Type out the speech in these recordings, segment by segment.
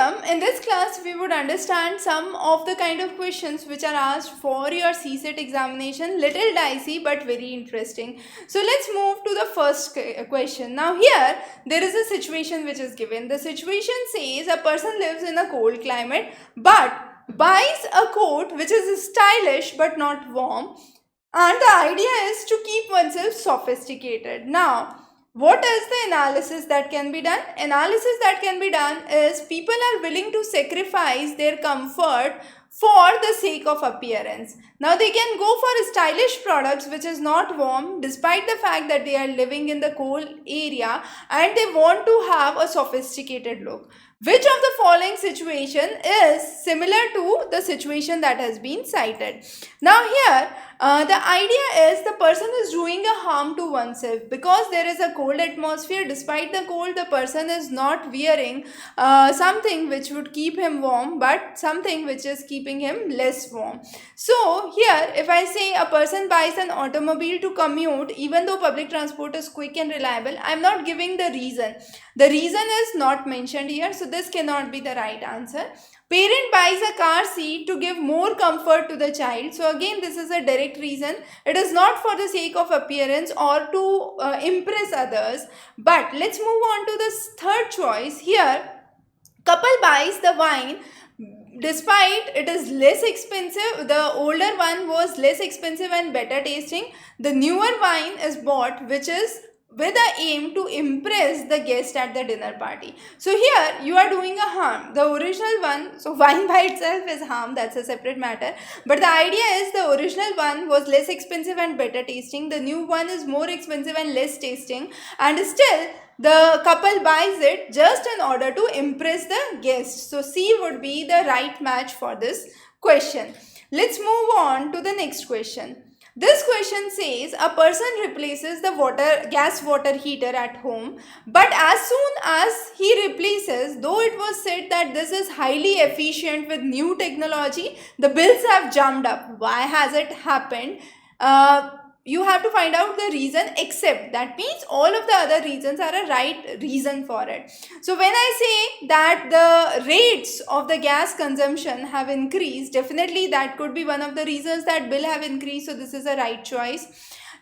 Welcome. In this class, we would understand some of the kind of questions which are asked for your CSET examination. Little dicey but very interesting. So let's move to the first question. Now here, there is a situation which is given. The situation says a person lives in a cold climate but buys a coat which is stylish but not warm. And the idea is to keep oneself sophisticated. Now, what is the analysis that can be done? Analysis that can be done is people are willing to sacrifice their comfort for the sake of appearance. Now they can go for stylish products which is not warm despite the fact that they are living in the cold area and they want to have a sophisticated look. Which of the following situation is similar to the situation that has been cited? Now here, the idea is the person is doing a harm to oneself because there is a cold atmosphere. Despite the cold, the person is not wearing something which would keep him warm, but something which is keeping him less warm. So here, if I say a person buys an automobile to commute, even though public transport is quick and reliable, I am not giving the reason. The reason is not mentioned here, so this cannot be the right answer. Parent buys a car seat to give more comfort to the child. So again, this is a direct reason. It is not for the sake of appearance or to impress others. But let's move on to the third choice. Here, couple buys the wine. Despite it is less expensive, the older one was less expensive and better tasting. The newer wine is bought, which is with the aim to impress the guest at the dinner party. So here you are doing a harm. The original one, so wine by itself is harm, that's a separate matter. But the idea is the original one was less expensive and better tasting. The new one is more expensive and less tasting. And still the couple buys it just in order to impress the guest. So C would be the right match for this question. Let's move on to the next question. This question says a person replaces the gas water heater at home, but as soon as he replaces, though it was said that this is highly efficient with new technology, the bills have jumped up. Why has it happened? You have to find out the reason, except that means all of the other reasons are a right reason for it. So when I say that the rates of the gas consumption have increased, definitely that could be one of the reasons that bill have increased. So this is a right choice.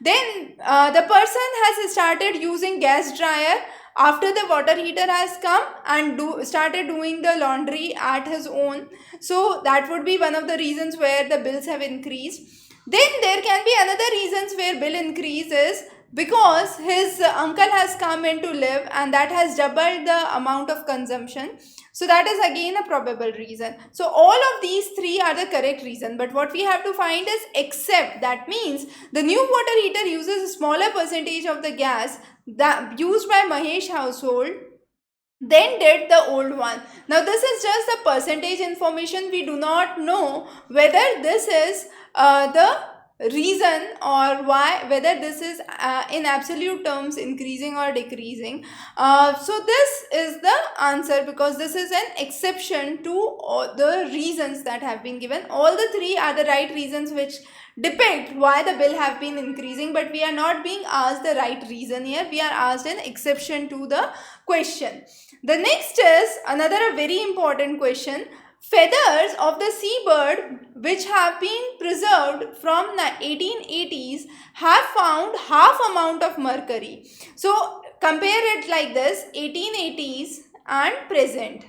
Then the person has started using gas dryer after the water heater has come and started doing the laundry at his own. So that would be one of the reasons where the bills have increased. Then there can be another reasons where bill increases because his uncle has come in to live and that has doubled the amount of consumption. So that is again a probable reason. So all of these three are the correct reason. But what we have to find is except. That means the new water heater uses a smaller percentage of the gas that used by Mahesh household then did the old one. Now this is just the percentage information. We do not know whether this is the reason or whether this is in absolute terms increasing or decreasing. So this is the answer because this is an exception to the reasons that have been given. All the three are the right reasons which depict why the bill have been increasing, but we are not being asked the right reason here. We are asked an exception to the question. The next is another very important question. Feathers of the seabird which have been preserved from the 1880s have found half amount of mercury. So compare it like this, 1880s and present.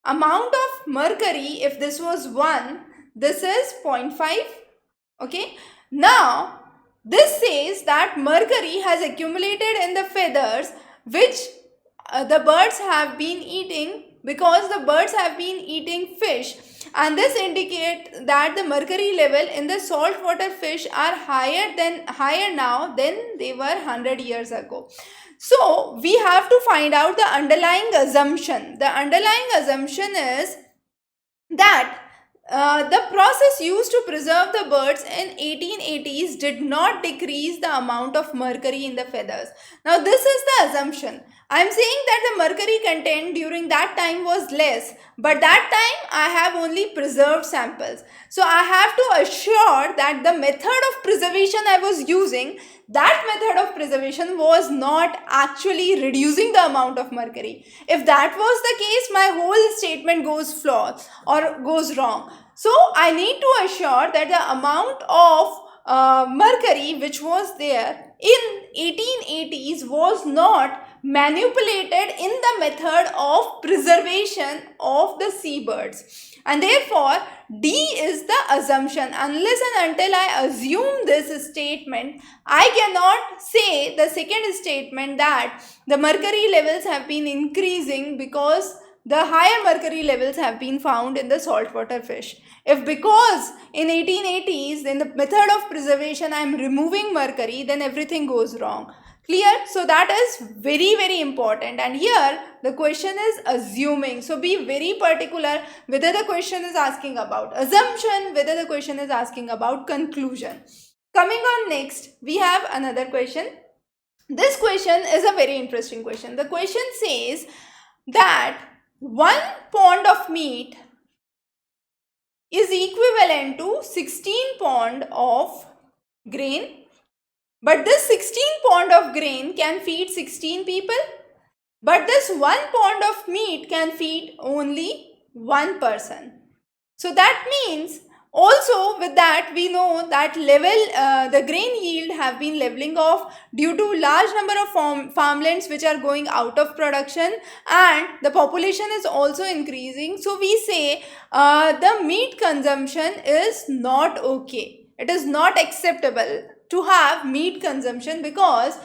Amount of mercury, if this was 1, this is 0.5. Okay. Now this says that mercury has accumulated in the feathers which the birds have been eating because the birds have been eating fish, and this indicates that the mercury level in the saltwater fish are higher now than they were 100 years ago. So we have to find out the underlying assumption. The underlying assumption is that the process used to preserve the birds in 1880s did not decrease the amount of mercury in the feathers. Now this is the assumption. I'm saying that the mercury content during that time was less, but that time I have only preserved samples. So I have to assure that the method of preservation I was using, that method of preservation was not actually reducing the amount of mercury. If that was the case, my whole statement goes flawed or goes wrong. So I need to assure that the amount of mercury which was there in 1880s was not manipulated in the method of preservation of the seabirds, and therefore D is the assumption. Unless and until I assume this statement, I cannot say the second statement that the mercury levels have been increasing because the higher mercury levels have been found in the saltwater fish. If because in 1880s in the method of preservation I am removing mercury, then everything goes wrong. Clear? So that is very important, and here the question is assuming. So be very particular whether the question is asking about assumption, whether the question is asking about conclusion. Coming on next, we have another question. This question is a very interesting question. The question says that 1 pound of meat is equivalent to 16 pound of grain, but this 16 pound of grain can feed 16 people, but this 1 pound of meat can feed only 1 person. So that means also with that we know that the grain yield have been leveling off due to large number of farmlands which are going out of production, and the population is also increasing. So we say the meat consumption is not okay. It is not acceptable to have meat consumption because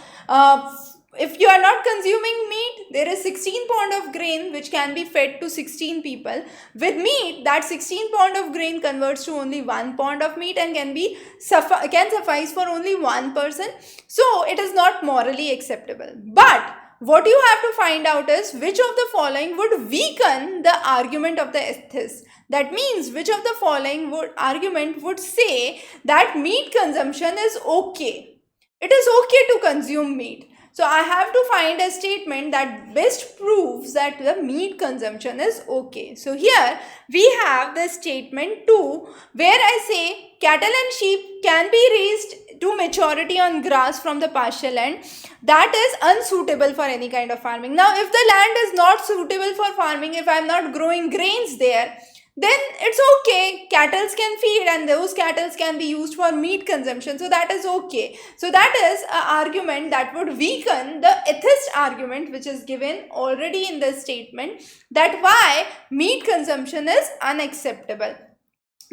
if you are not consuming meat, there is 16 pound of grain which can be fed to 16 people. With meat, that 16 pound of grain converts to only 1 pound of meat and can suffice for only 1 person. So it is not morally acceptable. But what you have to find out is which of the following would weaken the argument of the ethist. That means which of the following argument would say that meat consumption is okay. It is okay to consume meat. So I have to find a statement that best proves that the meat consumption is okay. So here we have the statement 2 where I say cattle and sheep can be raised to maturity on grass from the pasture land that is unsuitable for any kind of farming. Now if the land is not suitable for farming, if I am not growing grains there, then it's okay, cattle can feed and those cattle can be used for meat consumption, so that is okay. So that is an argument that would weaken the ethist argument which is given already in the statement that why meat consumption is unacceptable.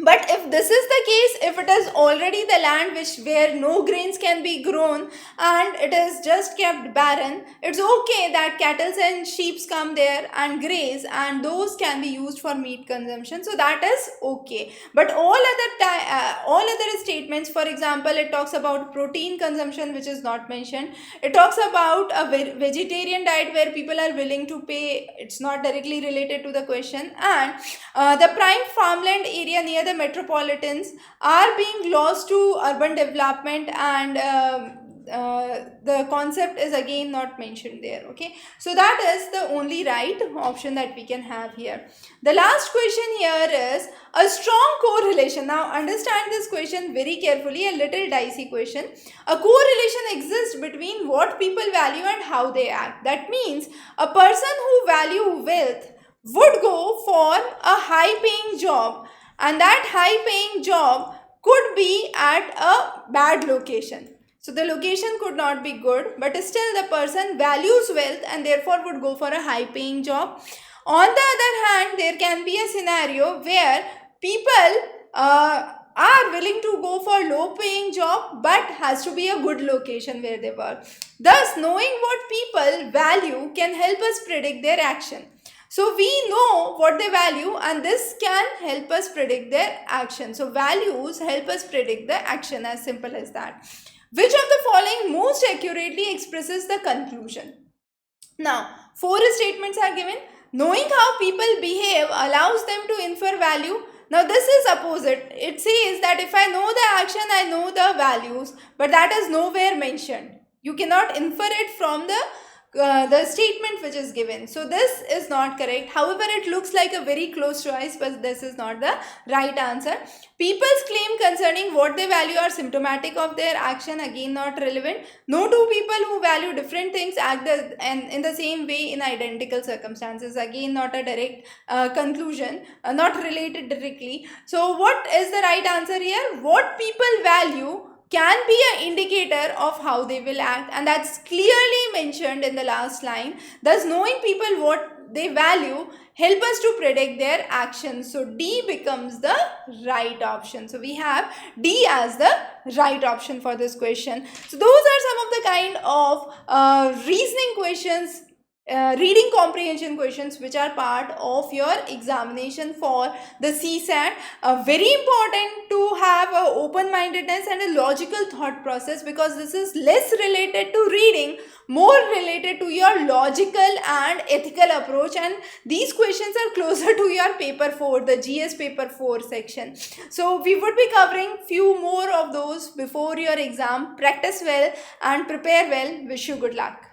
But if this is the case, if it is already the land where no grains can be grown and it is just kept barren, it's okay that cattle and sheep come there and graze and those can be used for meat consumption. So that is okay. But all other statements, for example, it talks about protein consumption which is not mentioned. It talks about a vegetarian diet where people are willing to pay. It's not directly related to the question. And the prime farmland area near the metropolitans are being lost to urban development, and the concept is again not mentioned there. Okay, so that is the only right option that we can have here. The last question here is a strong correlation. Now understand this question very carefully, a little dicey question. A correlation exists between what people value and how they act. That means a person who value wealth would go for a high paying job, and that high paying job could be at a bad location. So the location could not be good, but still the person values wealth and therefore would go for a high paying job. On the other hand, there can be a scenario where people are willing to go for low paying job but has to be a good location where they work. Thus, knowing what people value can help us predict their action. So we know what they value and this can help us predict their action. So values help us predict the action, as simple as that. Which of the following most accurately expresses the conclusion? Now, 4 statements are given. Knowing how people behave allows them to infer value. Now this is opposite. It says that if I know the action, I know the values, but that is nowhere mentioned. You cannot infer it from the the statement which is given. So this is not correct. However, it looks like a very close choice, but this is not the right answer. People's claim concerning what they value are symptomatic of their action, again not relevant. No two people who value different things act and in the same way in identical circumstances, again not a direct conclusion, not related directly. So what is the right answer here? What people value can be an indicator of how they will act, and that's clearly mentioned in the last line. Thus, knowing people what they value help us to predict their actions. So D becomes the right option. So we have D as the right option for this question. So those are some of the kind of reasoning questions, reading comprehension questions which are part of your examination for the CSAT. Very important to have a open-mindedness and a logical thought process, because this is less related to reading, more related to your logical and ethical approach, and these questions are closer to your paper 4, the GS paper 4 section. So we would be covering few more of those before your exam. Practice well and prepare well. Wish you good luck.